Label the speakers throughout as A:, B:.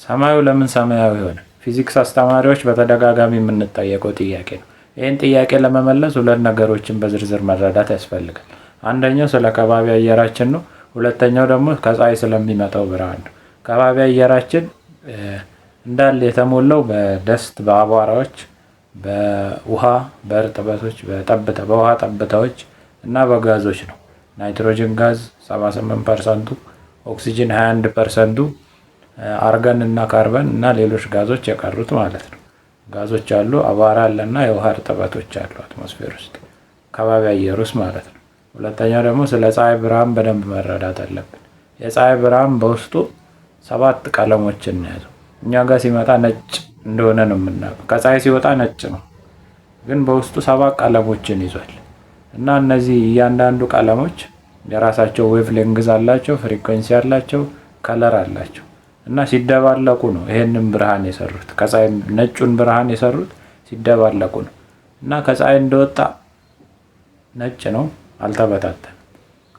A: ሰማዩ ለምን ሰማያዊ ሆነ? ፊዚክስ አስተማሪዎች በተደጋጋሚ የምንጠየቀው ጥያቄ ነው። ይህን ጥያቄ ለመመለስ ሁለት ነገሮችን በዝርዝር መረዳት ያስፈልጋል። አንደኛው ስለ ከባቢ አየራችን ነው። ሁለተኛው ደግሞ ከፀሐይ ስለሚመጣው ብርሃን ነው። ከባቢ አየራችን እንዳለ የተሞላው በደስት፣ በአቧራዎች፣ በውሃ፣ በእርጥበቶች፣ በውሃ ጠብታዎች እና በጋዞች ነው። ናይትሮጅን ጋዝ 78%፣ ኦክሲጅን 21%፣ አርገን እና ካርበን እና ሌሎች ጋዞች የቀሩት ማለት ነው። ጋዞች አሉ፣ አቧራ አለና የውሃ እርጥበቶች አሉ አትሞስፌር ውስጥ ከባቢ አየር ውስጥ ማለት ነው። ሁለተኛው ደግሞ ስለ ፀሐይ ብርሃን በደንብ መረዳት አለብን። የፀሐይ ብርሃን በውስጡ 7 ቀለሞችን ያዘው። እኛ ጋር ሲመጣ ነጭ እንደሆነ ነው የምናውቀው። ከፀሐይ ሲወጣ ነጭ ነው፣ ግን በውስጡ 7 ቀለሞችን ይዟል። እና እነዚህ እያንዳንዱ ቀለሞች የራሳቸው ዌቭ ሌንግዝ አላቸው፣ ፍሪኩዌንሲ አላቸው፣ ከለር አላቸው እና ሲደባለቁ ነው ይሄንን ብርሃን የሰሩት። ከፀሐይ ነጩን ብርሃን የሰሩት ሲደባለቁ ነው። እና ከፀሐይ እንደወጣ ነጭ ነው፣ አልተበታተንም።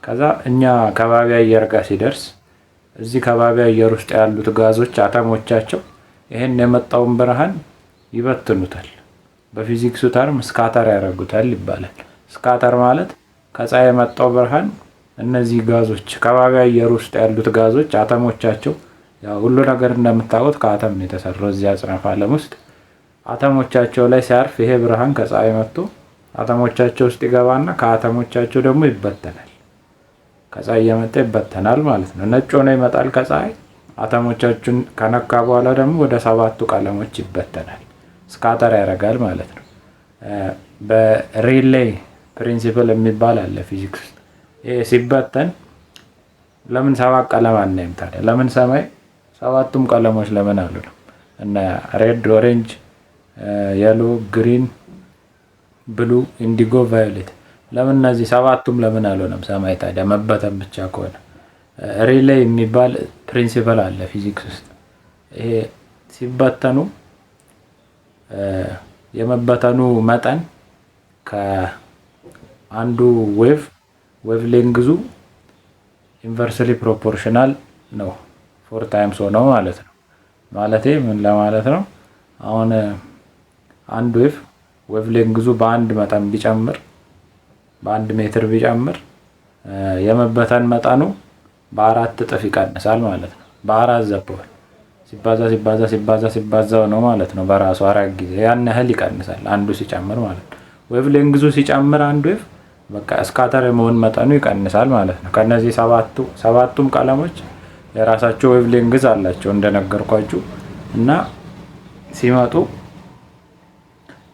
A: ከዛ እኛ ከባቢ አየር ጋር ሲደርስ እዚህ ከባቢ አየር ውስጥ ያሉት ጋዞች አተሞቻቸው ይሄን የመጣውን ብርሃን ይበትኑታል። በፊዚክሱ ተርም ስካተር ያደርጉታል ይባላል። ስካተር ማለት ከፀሐይ የመጣው ብርሃን እነዚህ ጋዞች ከባቢ አየር ውስጥ ያሉት ጋዞች አተሞቻቸው፣ ያው ሁሉ ነገር እንደምታውቁት ከአተም ነው የተሰራው። እዚህ አጽናፈ ዓለም ውስጥ አተሞቻቸው ላይ ሲያርፍ ይሄ ብርሃን ከፀሐይ መጥቶ አተሞቻቸው ውስጥ ይገባና ከአተሞቻቸው ደግሞ ይበተናል። ከፀሐይ እየመጣ ይበተናል ማለት ነው። ነጭ ሆኖ ይመጣል ከፀሐይ። አተሞቻችን ከነካ በኋላ ደግሞ ወደ 7ቱ ቀለሞች ይበተናል። ስካተር ያደርጋል ማለት ነው። በሪሌይ ፕሪንሲፕል የሚባል አለ ፊዚክስ ውስጥ። ይሄ ሲበተን ለምን 7 ቀለም አናይም ታዲያ? ለምን ሰማይ 7ቱም ቀለሞች ለምን አሉ ነው? እና ሬድ፣ ኦሬንጅ፣ የሎ፣ ግሪን፣ ብሉ፣ ኢንዲጎ፣ ቫዮሌት ለምን እነዚህ 7ቱም ለምን አልሆነም ሰማይ ታዲያ? መበተን ብቻ ከሆነ ሪሌይ የሚባል ፕሪንሲፕል አለ ፊዚክስ ውስጥ። ይሄ ሲበተኑ የመበተኑ መጠን ከአንዱ ዌቭ ሌንግዙ ኢንቨርስሊ ፕሮፖርሽናል ነው። 4 ታይምስ ሆነው ማለት ነው። ማለቴ ምን ለማለት ነው? አሁን አንድ ዌቭ ሌንግዙ በአንድ መጠን ቢጨምር፣ በ1 ሜትር ቢጨምር የመበተን መጠኑ በ4 እጥፍ ይቀንሳል ማለት ነው። በ4 ዘበዋል ሲባዛ ነው ማለት ነው። በራሱ 4 ጊዜ ያን ያህል ይቀንሳል አንዱ ሲጨምር ማለት ነው። ዌቭ ሌንግዙ ሲጨምር አንድ ዌቭ በቃ ስካተር የመሆን መጠኑ ይቀንሳል ማለት ነው። ከነዚህ 7ቱም ቀለሞች የራሳቸው ዌቭ ሌንግዝ አላቸው እንደነገርኳችሁ እና ሲመጡ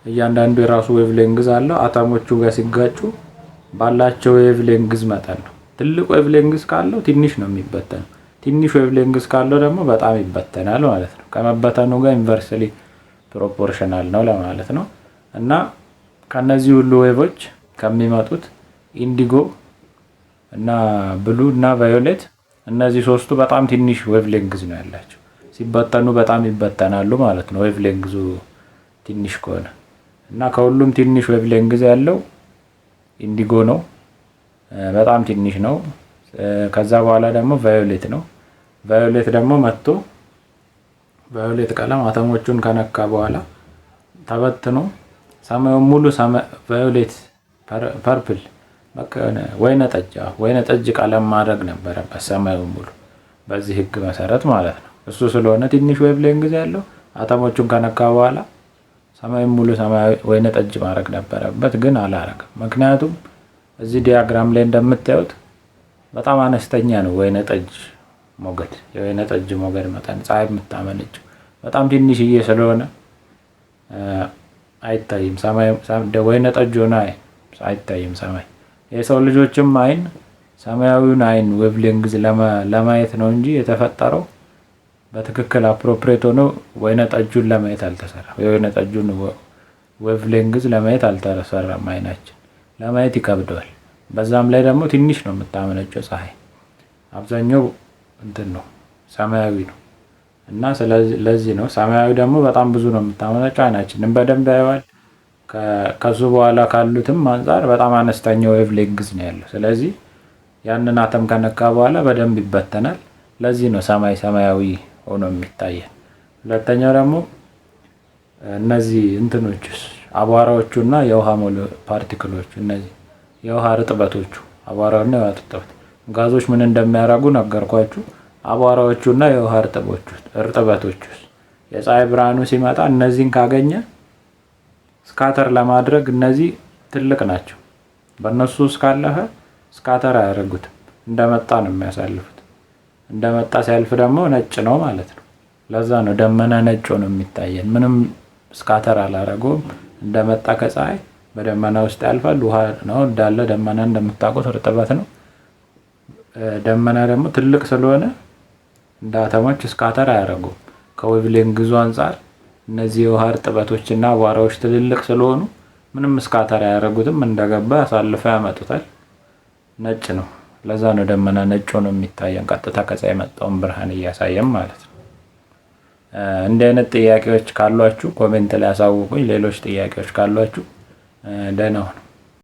A: እያንዳንዱ የራሱ ዌቭ ሌንግዝ አለው። አተሞቹ ጋር ሲጋጩ ባላቸው ዌቭ ሌንግዝ መጠን ነው። ትልቅ ዌቭ ሌንግዝ ካለው ትንሽ ነው የሚበተነው። ትንሽ ዌቭ ሌንግዝ ካለው ደግሞ በጣም ይበተናል ማለት ነው። ከመበተኑ ጋር ኢንቨርስሊ ፕሮፖርሽናል ነው ለማለት ነው። እና ከነዚህ ሁሉ ዌቮች ከሚመጡት ኢንዲጎ እና ብሉ እና ቫዮሌት እነዚህ 3ቱ በጣም ትንሽ ዌቭ ሌንግዝ ነው ያላቸው። ሲበተኑ በጣም ይበተናሉ ማለት ነው ዌቭ ሌንግዙ ትንሽ ከሆነ። እና ከሁሉም ትንሽ ዌቭ ሌንግዝ ያለው ኢንዲጎ ነው፣ በጣም ትንሽ ነው። ከዛ በኋላ ደግሞ ቫዮሌት ነው። ቫዮሌት ደግሞ መጥቶ ቫዮሌት ቀለም አተሞቹን ከነካ በኋላ ተበትኖ ሰማዩን ሙሉ ቫዮሌት ፐርፕል በቃ ወይነ ጠጅ ቀለም ማድረግ ነበረበት ሰማዩን ሙሉ በዚህ ህግ መሰረት ማለት ነው። እሱ ስለሆነ ትንሽ ዌቭ ሌንግዝ ያለው አተሞቹን ከነካ በኋላ ሰማዩን ሙሉ ወይነ ጠጅ ማድረግ ነበረበት፣ ግን አላረገም። ምክንያቱም እዚህ ዲያግራም ላይ እንደምታዩት በጣም አነስተኛ ነው የወይነ ጠጅ ሞገድ መጠን ፀሐይ የምታመነጨው በጣም ትንሽዬ ስለሆነ አይታይም። ወይነ ጠጅ ሆነ አይታይም ሰማይ። የሰው ልጆችም አይን ሰማያዊውን አይን ዌቭ ሌንግዝ ለማየት ነው እንጂ የተፈጠረው በትክክል አፕሮፕሬት ሆኖ ወይነ ጠጁን ለማየት አልተሰራም። የወይነ ጠጁን ዌቭ ሌንግዝ ለማየት አልተሰራም። አይናችን ለማየት ይከብደዋል። በዛም ላይ ደግሞ ትንሽ ነው የምታመነጨው ፀሐይ። አብዛኛው እንትን ነው ሰማያዊ ነው እና ስለዚህ ነው ሰማያዊ ደግሞ በጣም ብዙ ነው የምታመነጨው። አይናችንም በደንብ ያየዋል። ከሱ በኋላ ካሉትም አንፃር በጣም አነስተኛ ዌቭ ሌንግዝ ነው ያለው። ስለዚህ ያንን አተም ከነካ በኋላ በደንብ ይበተናል። ለዚህ ነው ሰማያዊ ሆኖ የሚታየን። ሁለተኛው ደግሞ እነዚህ እንትኖችስ አቧራዎቹና የውሃ ፓርቲክሎቹ እነዚህ የውሃ እርጥበቶቹ አቧራውና የውሃ ጋዞች ምን እንደሚያደርጉ ነገርኳችሁ። አቧራዎቹና የውሃ እርጥበቶቹስ የፀሐይ ብርሃኑ ሲመጣ እነዚህን ካገኘ ስካተር ለማድረግ እነዚህ ትልቅ ናቸው። በእነሱ እስካለፈ ስካተር አያደርጉትም፣ እንደመጣ ነው የሚያሳልፉት። እንደመጣ ሲያልፍ ደግሞ ነጭ ነው ማለት ነው። ለዛ ነው ደመና ነጭ ሆኖ የሚታየን። ምንም ስካተር አላረገውም። እንደመጣ ከፀሐይ በደመና ውስጥ ያልፋል። ውሃ ነው እንዳለ። ደመና እንደምታውቁት እርጥበት ነው። ደመና ደግሞ ትልቅ ስለሆነ እንደ አተሞች ስካተር አያደርጉም። ከዌቭሌንግዙ አንጻር እነዚህ የውሃ እርጥበቶችና አቧራዎች ትልልቅ ስለሆኑ ምንም ስካተር አያደርጉትም። እንደገባ አሳልፈው ያመጡታል። ነጭ ነው። ለዛ ነው ደመና ነጭ ሆኖ የሚታየን፣ ቀጥታ ከፀሐይ የመጣውን ብርሃን እያሳየን ማለት ነው። እንዲህ አይነት ጥያቄዎች ካሏችሁ ኮሜንት ላይ አሳውቁኝ። ሌሎች ጥያቄዎች ካሏችሁ ደህና ሁኑ።